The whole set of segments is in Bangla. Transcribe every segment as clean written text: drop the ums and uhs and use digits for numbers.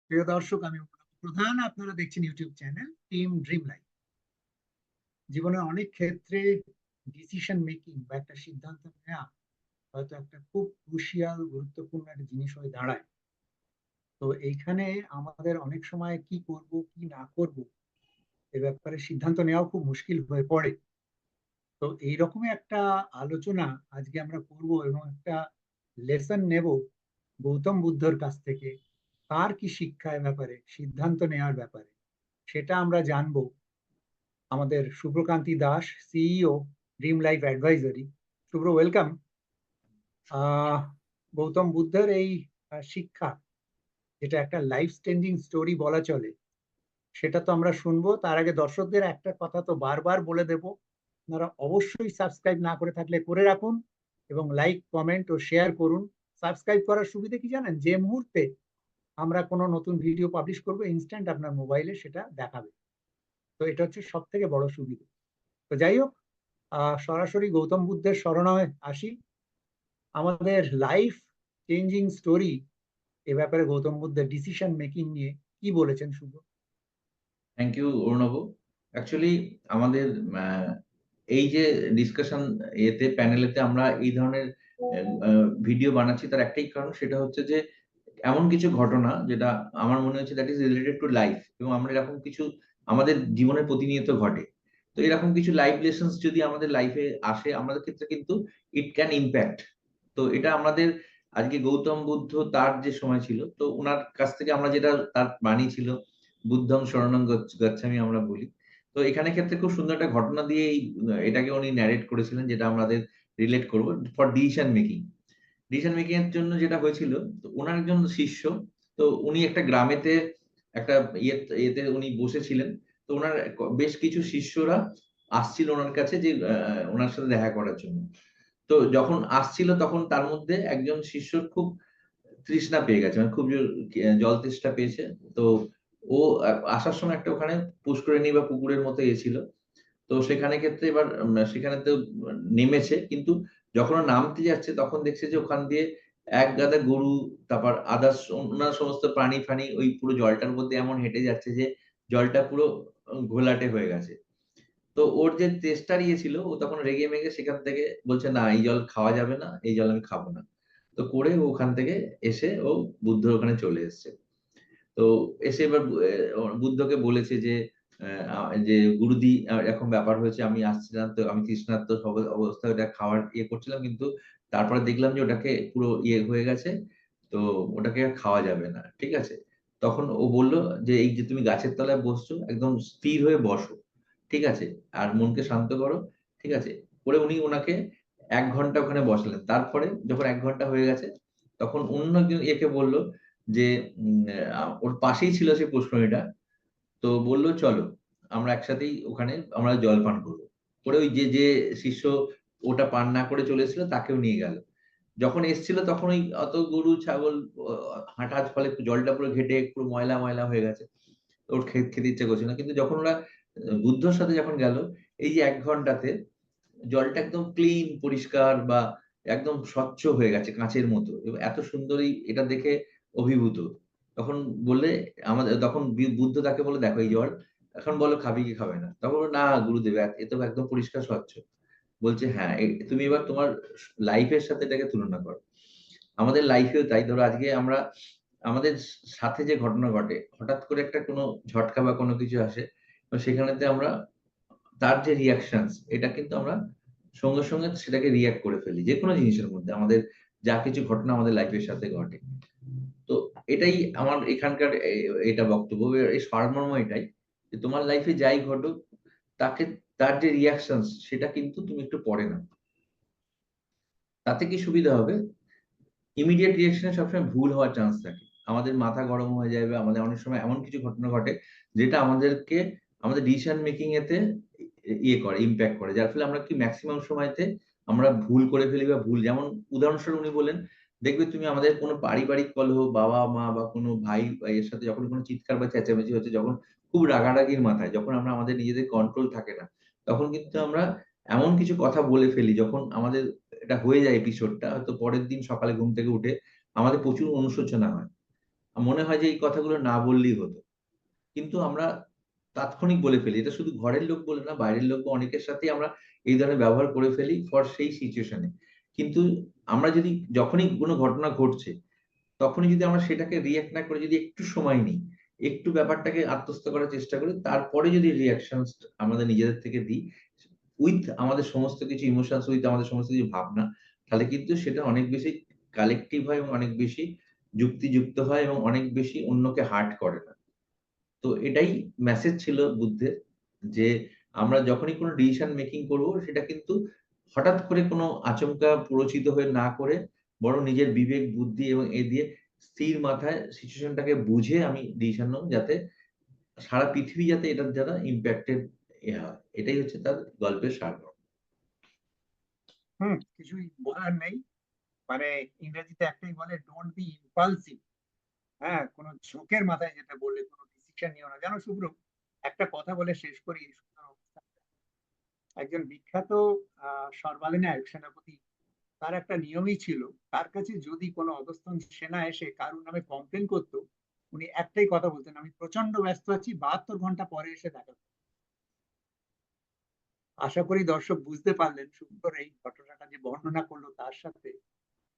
প্রিয় দর্শক, আমি প্রধান, আপনারা দেখছেন YouTube channel team dream life. জীবনের অনেক ক্ষেত্রে ডিসিশন মেকিং বা একটা সিদ্ধান্ত নেওয়া হয়তো একটা খুব ক্রুশিয়াল গুরুত্বপূর্ণ একটা জিনিস হয়ে দাঁড়ায়। তো এইখানে আমাদের অনেক সময় কি করব কি না করব এ ব্যাপারে সিদ্ধান্ত নেওয়া খুব মুশকিল হয়ে পড়ে। তো এইরকমই একটা আলোচনা আজকে আমরা করব এবং একটা লেসন নেব গৌতম বুদ্ধর কাছ থেকে। তার কি শিক্ষা এ ব্যাপারে, সিদ্ধান্ত নেওয়ার ব্যাপারে, সেটা আমরা জানবো আমাদের Shubhrakanti Das, CEO, dream life advisory. Shubhra, welcome. আহ গৌতম বুদ্ধের এই শিক্ষা, যেটা একটা লাইফ চেঞ্জিং স্টোরি বলা চলে, সেটা তো আমরা শুনবো। তার আগে দর্শকদের একটা কথা তো বারবার বলে দেব, আপনারা অবশ্যই সাবস্ক্রাইব না করে থাকলে করে রাখুন এবং লাইক, কমেন্ট ও শেয়ার করুন। সাবস্ক্রাইব করার সুবিধা কি জানেন? যে মুহূর্তে আমরা কোনো নতুন ভিডিও পাবলিশ করবো, ইনস্ট্যান্ট আপনার মোবাইলে সেটা দেখাবে। তো এটা হচ্ছে সব থেকে বড় সুবিধা। তো যাই হোক, সরাসরি গৌতম বুদ্ধের শরণায় আসি। আমাদের লাইফ চেঞ্জিং স্টোরি এ ব্যাপারে গৌতম বুদ্ধের ডিসিশন মেকিং নিয়ে কি বলেছেন Shubho? Thank you Arnab. Actually আমাদের আহ, এই যে ডিসকাশন প্যানেলেতে আমরা এই ধরনের ভিডিও বানাচ্ছি, তার একটাই কারণ, সেটা হচ্ছে যে এমন কিছু ঘটনা যেটা আমার মনে হচ্ছে that is related to life, এবং আমরা এরকম কিছু আমাদের জীবনে প্রতিনিয়ত ঘটে। তো এরকম কিছু লাইফ লেসন্স যদি আমাদের লাইফে আসে, আমাদের ক্ষেত্রে কিন্তু ইট ক্যান ইম্প্যাক্ট। তো এটা আমাদের আজকে গৌতম বুদ্ধ তার যে সময় ছিল, তো ওনার কাছ থেকে আমরা যেটা তার বাণী ছিল, বুদ্ধং শরণং গচ্ছামি আমরা বলি। তো এখানে ক্ষেত্রে খুব সুন্দর একটা ঘটনা দিয়ে এটাকে উনি ন্যারেট করেছিলেন, যেটা আমাদের রিলেট করবো for decision making. Decision making এর জন্য যেটা হয়েছিল, তো ওনার একজন শিষ্য, তো উনি একটা গ্রামেতে একটা ইয়েতে উনি বসেছিলেন। তো ওনার বেশ কিছু শিষ্যরা আসছিল ওনার কাছে, যে ওনার সাথে দেখা করার জন্য। তো যখন আসছিল, তখন তার মধ্যে একজন শিষ্যর খুব তৃষ্ণা পেয়ে গেছে, মানে খুব জোর জল তেষ্টা পেয়েছে। তো ও আসার সময় একটা ওখানে পুষ্করিণী বা পুকুরের মতো ছিল। তো সেখানে ক্ষেত্রে এবার সেখানে তো নেমেছে, কিন্তু যখন ও নামতে যাচ্ছে তখন দেখছে যে ওখান দিয়ে এক গাদা গরু, তারপর আদার্স অন্যান্য সমস্ত প্রাণী ফানি ওই পুরো জলটার মধ্যে এমন হেঁটে যাচ্ছে যে জলটা পুরো ঘোলাটে হয়ে গেছে। তো ওর যে তেষ্টার ছিল, ও তখন রেগে মেগে সেখান থেকে বলছে, না, এই জল খাওয়া যাবে না, এই জল আমি খাবো না। তো করে ও ওখান থেকে এসে ও বুদ্ধর ওখানে চলে এসছে। তো এসে এবার বুদ্ধকে বলেছে যে যে গুরুজি, এরকম ব্যাপার হয়েছে, আমি আসছিলাম, তো আমি তৃষ্ণার্ত অবস্থায় ওটা খাওয়ার করছিলাম, কিন্তু তারপরে দেখলাম যে ওটাকে পুরো হয়ে গেছে। তো ওটাকে আর খাওয়া যাবে না, ঠিক আছে? তখন ও বলল যে, এই যে তুমি গাছের তলায় বসছো, একদম স্থির হয়ে বসো, ঠিক আছে? আর মনকে শান্ত করো, ঠিক আছে? করে উনি ওনাকে 1 ঘন্টা ওখানে বসালেন। তারপরে যখন 1 ঘন্টা হয়ে গেছে, তখন অন্য একজন বলল যে, ওর পাশেই ছিল সেই পুষ্করিণীটা। তো বলল, চলো আমরা একসাথেই ওখানে আমরা জল পান করবো। করে ওই যে যে শিষ্য ওটা পান না করে চলে এসেছিল, তাকেও নিয়ে গেল। যখন এসছিল তখন ওই অত গরু ছাগল হাঁটার ফলে জলটা পুরো ঘেটে পুরো ময়লা ময়লা হয়ে গেছে। ওর খেতে ইচ্ছে করছিল না, কিন্তু যখন ওরা বুদ্ধর সাথে যখন গেল, এই যে 1 ঘন্টাতে জলটা একদম ক্লিন, পরিষ্কার, বা একদম স্বচ্ছ হয়ে গেছে কাঁচের মতো, এবং এত সুন্দর এটা দেখে অভিভূত। তখন বললে তখন বুদ্ধ তাকে বলে, দেখো এই জল, এখন বলো খাবি কি খাবে না? তখন বলল, না গুরুদেব, এ তো একদম পরিষ্কার স্বচ্ছ। বলছে, হ্যাঁ, তুমি এবার তোমার লাইফের সাথে এটাকে তুলনা করো। আমাদের লাইফেও তাই। ধরো আজকে আমরা আমাদের সাথে যে ঘটনা ঘটে, হঠাৎ করে একটা কোনো ঝটকা বা কোনো কিছু আসে, তো সেখানেতে আমরা তার যে রিঅ্যাকশনস, এটা কিন্তু আমরা সঙ্গে সঙ্গে সেটাকে রিঅ্যাক্ট করে ফেলি যে কোনো জিনিসের মধ্যে। আমাদের যা কিছু ঘটনা আমাদের লাইফের সাথে ঘটে, তো এটাই আমার এখানকার এটা বক্তব্য। এই সারমর্ম এটাই, যে তোমার লাইফে যাই ঘটুক, তাকে তার যে রিঅ্যাকশনস, সেটা কিন্তু তুমি একটু পরে নাও। তাতে কি সুবিধা হবে? ইমিডিয়েট রিঅ্যাকশনে সবসময় ভুল হওয়ার চান্স থাকে। আমাদের মাথা গরম হয়ে যায়, বা আমাদের অনেক সময় এমন কিছু ঘটনা ঘটে যেটা আমাদেরকে আমাদের ডিসিশন মেকিং এতে করে, ইমপ্যাক্ট করে, যার ফলে আমরা কি ম্যাক্সিমাম সময়তে আমরা ভুল করে ফেলি, বা ভুল, যেমন উদাহরণস্বরূপ উনি বলেন, দেখবে তুমি আমাদের কোনো পারিবারিক কলহ, বাবা মা বা কোনো ভাই এর সাথে যখন কোনো চিৎকার বা চেঁচামেচি হচ্ছে, যখন খুব রাগারাগির মাথায়, যখন আমরা আমাদের নিজেদের কন্ট্রোল থাকে না, তখন কিন্তু আমরা এমন কিছু কথা বলে ফেলি, যখন আমাদের এটা হয়ে যায় এপিসোডটা, হয়তো পরের দিন সকালে ঘুম থেকে উঠে আমাদের প্রচুর অনুশোচনা হয়। মনে হয় যে এই কথাগুলো না বললেই হতো। কিন্তু আমরা তাৎক্ষণিক বলে ফেলি। এটা শুধু ঘরের লোক বলে না, বাইরের লোকও অনেকের সাথেই আমরা এই ধরনের ব্যবহার করে ফেলি ফর সেই সিচুয়েশন এ। কিন্তু আমরা যদি যখনই কোনো ঘটনা ঘটছে, তখনই যদি আমরা সেটাকে রিঅ্যাক্ট না করে যদি একটু সময় নিই, একটু ব্যাপারটাকে আত্মস্থ করার চেষ্টা করি, তারপরে যদি রিঅ্যাকশনস আমাদের নিজেদের থেকে দিই, উইথ আমাদের সমস্ত কিছু ইমোশনস, উইথ আমাদের সমস্ত কিছু ভাবনা, তাহলে কিন্তু সেটা অনেক বেশি কালেক্টিভ হয় এবং অনেক বেশি যুক্তিযুক্ত হয় এবং অনেক বেশি অন্যকে হার্ট করে না। তো এটাই মেসেজ ছিল বুদ্ধের যে আমরা যখনই কোনো ডিসিশন মেকিং করব সেটা কিন্তু হঠাৎ করে কোনো আচমকা প্ররোচিত হয়ে না করে বরং নিজের বিবেক, বুদ্ধি এবং এ দিয়ে স্থির মাথায় সিচুয়েশনটাকে বুঝে আমি ডিসিশন নেব যাতে সারা পৃথিবী যাতে এটার দ্বারা ইমপ্যাক্টেড হয়। এটাই হচ্ছে তার গল্পের সারমর্ম। কিছুই বলার নেই। মানে ইংরেজিতে একটাই বলে, ডোন্ট বি ইম্পালসিভ। হ্যাঁ, কোনো ঝোঁকের মাথায় যেটা বললে কোনো ডিসিশন নিও না। জানো শুভ্র, একটা কথা বলে শেষ করি এই সুন্দর অবস্থায়। একজন বিখ্যাত সর্বাধিনায়ক সেনাপতি, তার একটা নিয়মই ছিল, তার কাছে যদি কোনো অধস্তন সেনা এসে কারুর নামে কমপ্লেন করতো, উনি একটাই কথা বলতেন, আমি প্রচন্ড ব্যস্ত আছি, 72 ঘন্টা পরে এসে দেখা করবো। আশা করি দর্শক বুঝতে পারলেন সুন্দর এই ঘটনাটা যে বর্ণনা করলো তার সাথে।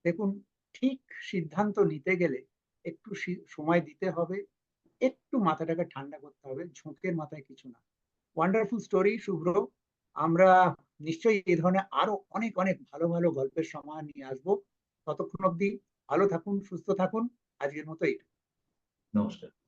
দেখুন, ঠিক সিদ্ধান্ত নিতে গেলে একটু সময় দিতে হবে, একটু মাথাটাকে ঠান্ডা করতে হবে, ঝোঁকের মাথায় কিছু না। ওয়ান্ডারফুল স্টোরি শুভ্র। আমরা নিশ্চয়ই এই ধরনের আরো অনেক অনেক ভালো ভালো গল্পের সমাহার নিয়ে আসবো। ততক্ষণ অব্দি ভালো থাকুন, সুস্থ থাকুন। আজকের মতো এই। নমস্কার।